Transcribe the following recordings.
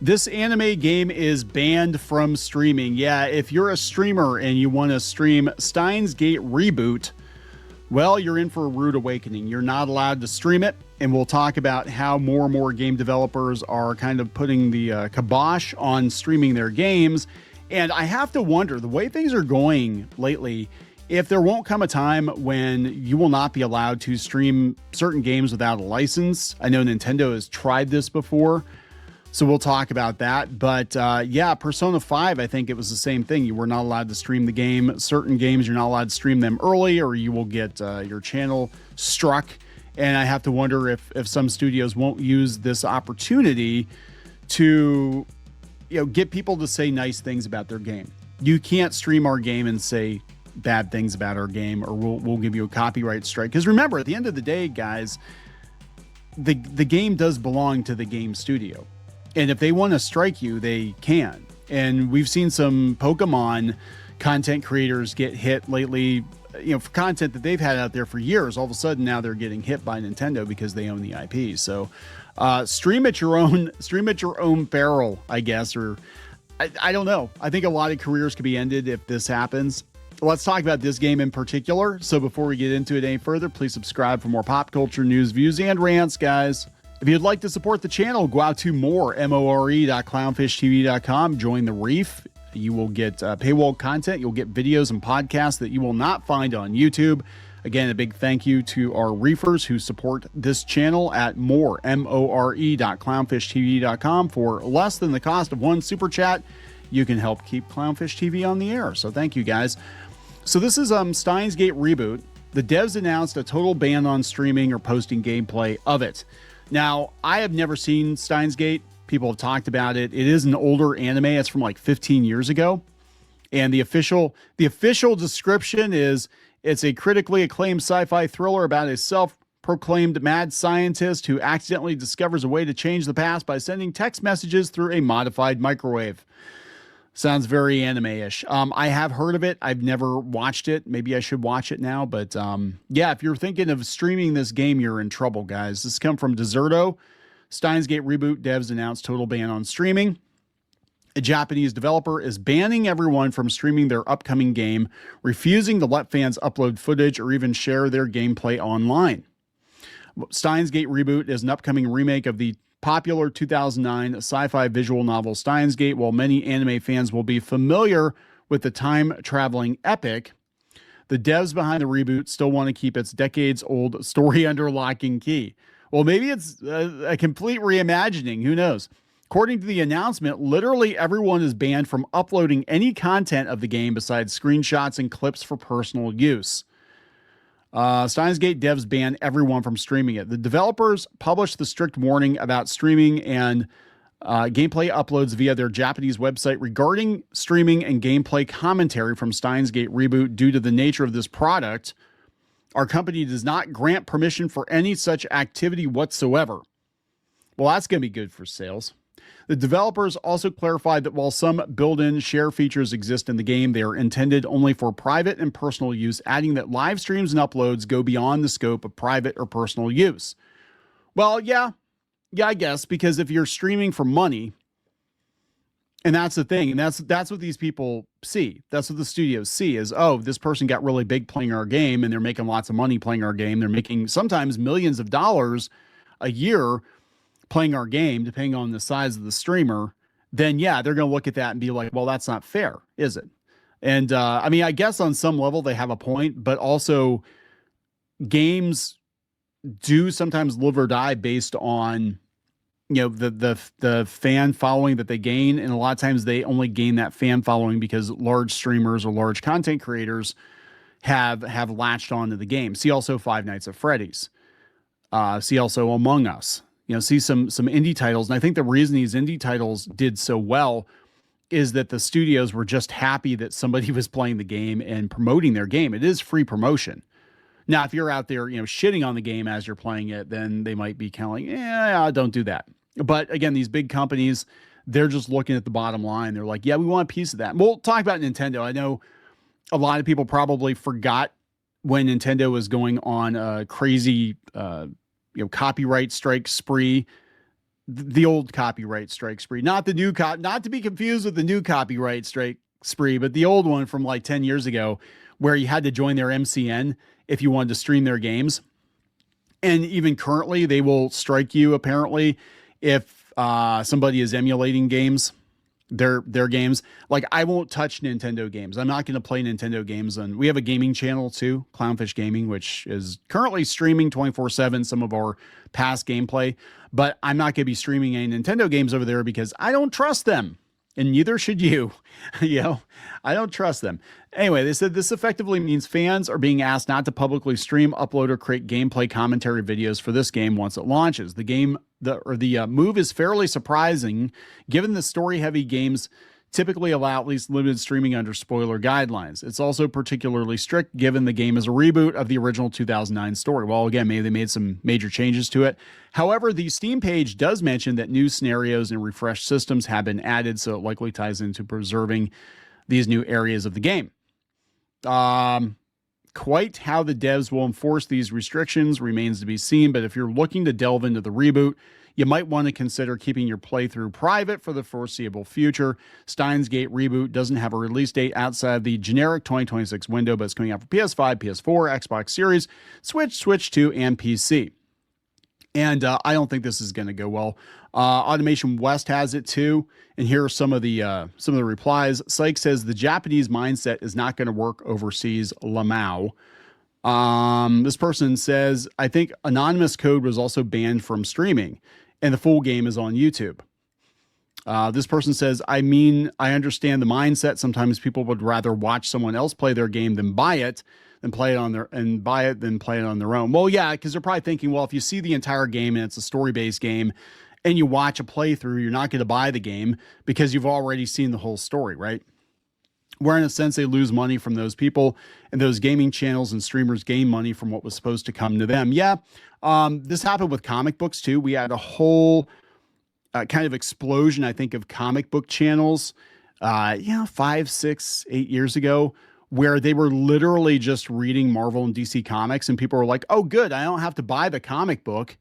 This anime game is banned from streaming. Yeah, if you're a streamer and you want to stream Steins Gate Reboot, well, you're in for a rude awakening. You're not allowed to stream it, and we'll talk about how more and more game developers are kind of putting the kibosh on streaming their games. And I have to wonder, the way things are going lately, if there won't come a time when you will not be allowed to stream certain games without a license. I know Nintendo has tried this before, so we'll talk about that. But yeah, Persona 5, I think it was the same thing. You were not allowed to stream the game. Certain games, you're not allowed to stream them early, or you will get your channel struck. And I have to wonder if some studios won't use this opportunity to, get people to say nice things about their game. You can't stream our game and say bad things about our game, or we'll give you a copyright strike. Because remember, at the end of the day, guys, the game does belong to the game studio. And if they want to strike you, they can. And we've seen some Pokemon content creators get hit lately, for content that they've had out there for years. All of a sudden now they're getting hit by Nintendo because they own the IP. So stream at your own peril, I guess, or I don't know. I think a lot of careers could be ended if this happens. Let's talk about this game in particular. So before we get into it any further, please subscribe for more pop culture news, views, and rants, guys. If you'd like to support the channel, go out to more.clownfishtv.com, join the Reef. You will get paywall content. You'll get videos and podcasts that you will not find on YouTube. Again, a big thank you to our reefers who support this channel at more.clownfishtv.com. For less than the cost of one super chat, you can help keep Clownfish TV on the air. So thank you, guys. So this is Steins Gate Reboot. The devs announced a total ban on streaming or posting gameplay of it. Now, I have never seen Steins Gate. People have talked about it. It is an older anime. It's from like 15 years ago. And the official description is it's a critically acclaimed sci-fi thriller about a self-proclaimed mad scientist who accidentally discovers a way to change the past by sending text messages through a modified microwave. Sounds very anime-ish. I have heard of it. I've never watched it. Maybe I should watch it now. But yeah, if you're thinking of streaming this game, you're in trouble, guys. This comes from Deserto. Steins Gate Reboot devs announced total ban on streaming. A Japanese developer is banning everyone from streaming their upcoming game, refusing to let fans upload footage or even share their gameplay online. Steins Gate Reboot is an upcoming remake of the popular 2009 sci-fi visual novel Steins Gate. While many anime fans will be familiar with the time-traveling epic, the devs behind the reboot still want to keep its decades-old story under lock and key. Well, maybe it's a complete reimagining. Who knows? According to the announcement, literally everyone is banned from uploading any content of the game besides screenshots and clips for personal use. Steins Gate devs ban everyone from streaming it. The developers published the strict warning about streaming and gameplay uploads via their Japanese website regarding streaming and gameplay commentary from Steins Gate Reboot. Due to the nature of this product, our company does not grant permission for any such activity whatsoever. Well, that's going to be good for sales. The developers also clarified that while some built-in share features exist in the game, they are intended only for private and personal use, adding that live streams and uploads go beyond the scope of private or personal use. Well, yeah, I guess, because if you're streaming for money, and that's the thing, and that's what these people see. That's what the studios see is, oh, this person got really big playing our game, and they're making lots of money playing our game. They're making sometimes millions of dollars a year playing our game, depending on the size of the streamer. Then yeah, they're going to look at that and be like, well, that's not fair, is it? And I mean, I guess on some level they have a point, but also games do sometimes live or die based on, the fan following that they gain. And a lot of times they only gain that fan following because large streamers or large content creators have latched onto the game. See also Five Nights at Freddy's. See also Among Us. See some indie titles. And I think the reason these indie titles did so well is that the studios were just happy that somebody was playing the game and promoting their game. It is free promotion. Now, if you're out there, shitting on the game as you're playing it, then they might be kind of like, yeah, don't do that. But again, these big companies, they're just looking at the bottom line. They're like, yeah, we want a piece of that. And we'll talk about Nintendo. I know a lot of people probably forgot when Nintendo was going on a crazy, copyright strike spree the old copyright strike spree, not the new not to be confused with the new copyright strike spree, but the old one from like 10 years ago, where you had to join their MCN if you wanted to stream their games. And even currently, they will strike you apparently if somebody is emulating games, their games. Like, I won't touch Nintendo games. I'm not going to play Nintendo games. And we have a gaming channel too, Clownfish Gaming, which is currently streaming 24/7 some of our past gameplay. But I'm not going to be streaming any Nintendo games over there because I don't trust them. And neither should you. You know, I don't trust them. Anyway, they said this effectively means fans are being asked not to publicly stream, upload, or create gameplay commentary videos for this game once it launches. The move is fairly surprising, given the story-heavy games typically allow at least limited streaming under spoiler guidelines. It's also particularly strict given the game is a reboot of the original 2009 story. Well, again, maybe they made some major changes to it. However, the Steam page does mention that new scenarios and refreshed systems have been added, so it likely ties into preserving these new areas of the game. Quite how the devs will enforce these restrictions remains to be seen, but if you're looking to delve into the reboot, you might want to consider keeping your playthrough private for the foreseeable future. Steins Gate Reboot doesn't have a release date outside the generic 2026 window, but it's coming out for PS5, PS4, Xbox Series, Switch, Switch 2, and PC. And I don't think this is going to go well. Automation West has it too, and here are some of the replies. Syke says the Japanese mindset is not going to work overseas. Lamau. This person says, I think anonymous code was also banned from streaming, and the full game is on YouTube. This person says, I mean, I understand the mindset. Sometimes people would rather watch someone else play their game than buy it, than play it on their own. Well, yeah, because they're probably thinking, well, if you see the entire game and it's a story-based game and you watch a playthrough, you're not going to buy the game because you've already seen the whole story, right? Where in a sense they lose money from those people, and those gaming channels and streamers gain money from what was supposed to come to them. Yeah, this happened with comic books too. We had a whole kind of explosion, I think, of comic book channels, 5, 6, 8 years ago, where they were literally just reading Marvel and DC comics, and people were like, oh, good, I don't have to buy the comic book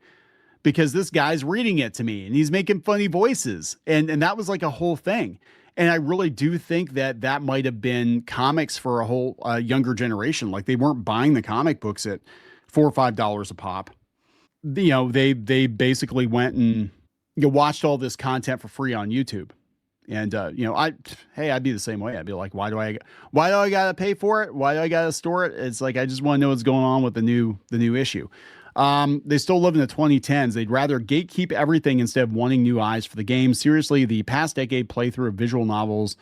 because this guy's reading it to me and he's making funny voices. And that was like a whole thing. And I really do think that might have been comics for a whole younger generation. Like, they weren't buying the comic books at $4 or $5 a pop. You know, they basically went and watched all this content for free on YouTube. And I'd be the same way. I'd be like, why do I gotta pay for it? Why do I gotta store it? It's like, I just want to know what's going on with the new issue. They still live in the 2010s. They'd rather gatekeep everything instead of wanting new eyes for the game. Seriously, the past decade playthrough of visual novels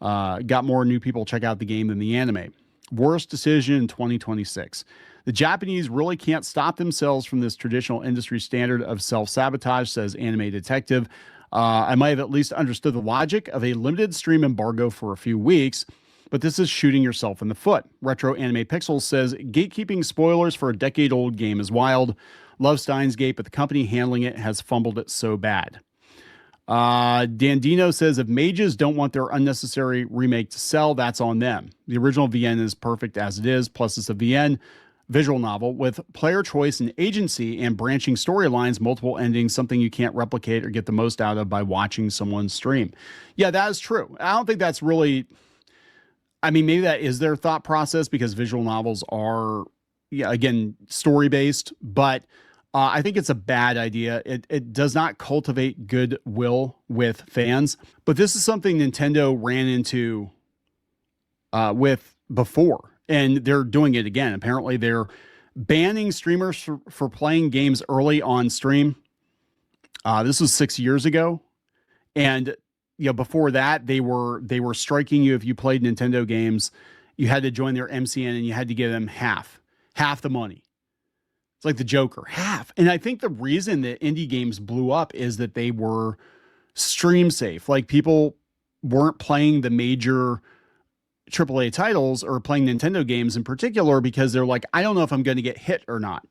got more new people check out the game than the anime. Worst decision in 2026. The Japanese really can't stop themselves from this traditional industry standard of self-sabotage, says Anime Detective. I might have at least understood the logic of a limited stream embargo for a few weeks, but this is shooting yourself in the foot. Retro Anime Pixels says, gatekeeping spoilers for a decade-old game is wild. Love Steins Gate, but the company handling it has fumbled it so bad. Dandino says, if mages don't want their unnecessary remake to sell, that's on them. The original VN is perfect as it is, plus it's a VN visual novel with player choice and agency and branching storylines, multiple endings, something you can't replicate or get the most out of by watching someone stream. Yeah, that is true. I don't think that's really... I mean, maybe that is their thought process because visual novels are, again, story-based, but I think it's a bad idea. It does not cultivate goodwill with fans, but this is something Nintendo ran into with before, and they're doing it again. Apparently, they're banning streamers for playing games early on stream. This was 6 years ago, and before that, they were striking you if you played Nintendo games. You had to join their MCN and you had to give them half the money. It's like the Joker, half. And I think the reason that indie games blew up is that they were stream safe. Like, people weren't playing the major AAA titles or playing Nintendo games in particular because they're like, I don't know if I'm going to get hit or not.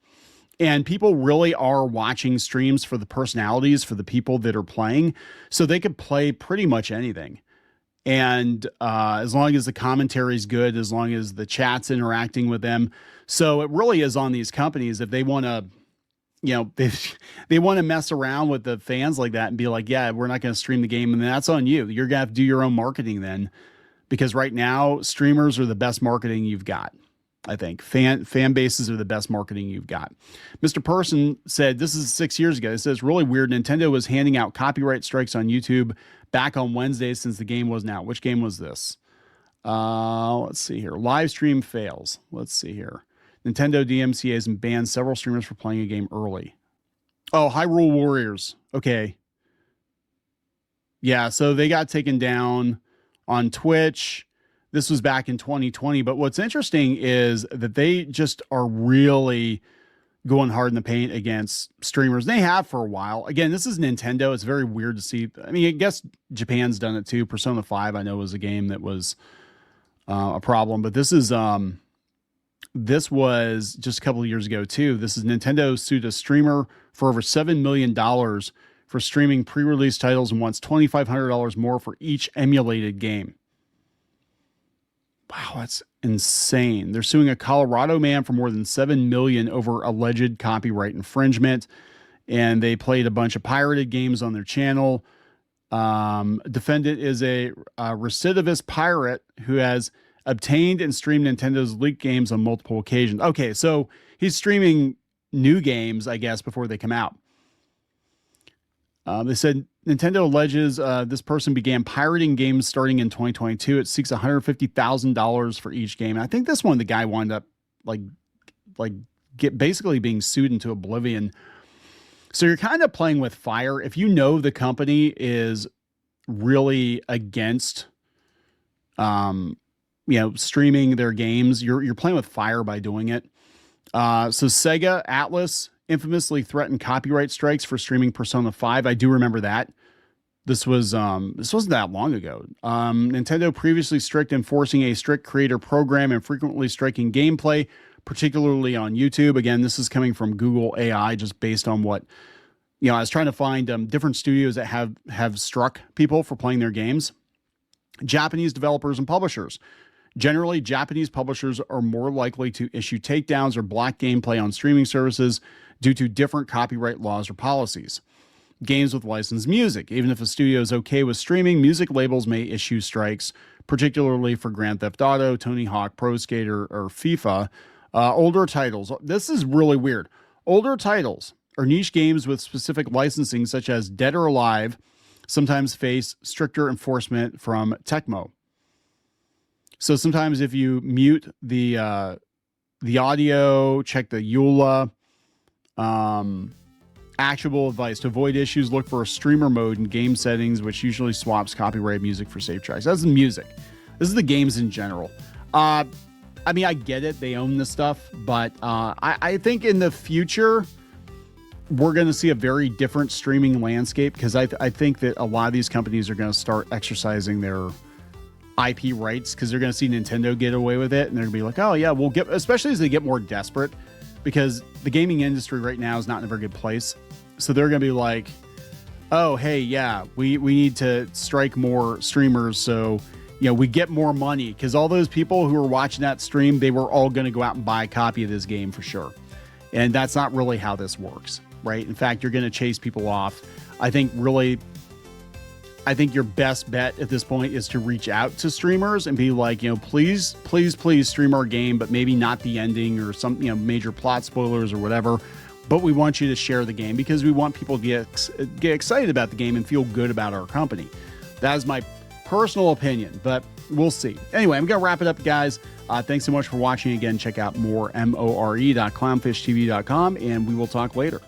And people really are watching streams for the personalities, for the people that are playing. So they could play pretty much anything. And as long as the commentary is good, as long as the chat's interacting with them. So it really is on these companies if they want to you know, they want to mess around with the fans like that and be like, yeah, we're not going to stream the game. And that's on you. You're going to have to do your own marketing then, because right now streamers are the best marketing you've got. I think fan bases are the best marketing you've got. Mr. Person said, this is 6 years ago. It says, really weird. Nintendo was handing out copyright strikes on YouTube back on Wednesday since the game wasn't out. Which game was this? Let's see here. Live stream fails. Let's see here. Nintendo DMCA has banned several streamers for playing a game early. Oh, Hyrule Warriors. Okay. Yeah, so they got taken down on Twitch. This was back in 2020. But what's interesting is that they just are really going hard in the paint against streamers. They have for a while. Again, this is Nintendo. It's very weird to see. I mean, I guess Japan's done it too. Persona 5, I know, was a game that was a problem. But this was just a couple of years ago too. This is Nintendo sued a streamer for over $7 million for streaming pre-release titles and wants $2,500 more for each emulated game. Wow, that's insane. They're suing a Colorado man for more than $7 million over alleged copyright infringement. And they played a bunch of pirated games on their channel. Defendant is a recidivist pirate who has obtained and streamed Nintendo's leaked games on multiple occasions. Okay, so he's streaming new games, I guess, before they come out. They said Nintendo alleges this person began pirating games starting in 2022. It seeks $150,000 for each game. And I think this one, the guy wound up basically being sued into oblivion. So you're kind of playing with fire. If you know the company is really against, streaming their games, you're playing with fire by doing it. So Sega Atlas infamously threatened copyright strikes for streaming Persona 5. I do remember that. This wasn't that long ago. Nintendo previously enforcing a strict creator program and frequently striking gameplay, particularly on YouTube. Again, this is coming from Google AI, just based on what, I was trying to find different studios that have struck people for playing their games. Japanese developers and publishers. Generally, Japanese publishers are more likely to issue takedowns or block gameplay on streaming services due to different copyright laws or policies. Games with licensed music. Even if a studio is okay with streaming, music labels may issue strikes, particularly for Grand Theft Auto, Tony Hawk, Pro Skater, or FIFA. Older titles. This is really weird. Older titles or niche games with specific licensing, such as Dead or Alive, sometimes face stricter enforcement from Tecmo. So sometimes if you mute the audio, check the EULA, actionable advice to avoid issues, look for a streamer mode in game settings, which usually swaps copyrighted music for safe tracks. That's the music. This is the games in general. I mean, I get it. They own this stuff, but I think in the future, we're going to see a very different streaming landscape, because I think that a lot of these companies are going to start exercising their IP rights, because they're going to see Nintendo get away with it, and they're going to be like, oh yeah, we'll get, especially as they get more desperate, because the gaming industry right now is not in a very good place. So they're going to be like, oh, hey, yeah, we need to strike more streamers so, we get more money, because all those people who are watching that stream, they were all going to go out and buy a copy of this game for sure. And that's not really how this works, right? In fact, you're going to chase people off. I think your best bet at this point is to reach out to streamers and be like, please stream our game, but maybe not the ending or some, major plot spoilers or whatever. But we want you to share the game, because we want people to get excited about the game and feel good about our company. That is my personal opinion, but we'll see. Anyway, I'm going to wrap it up, guys. Thanks so much for watching. Again, check out more more.clownfishtv.com, and we will talk later.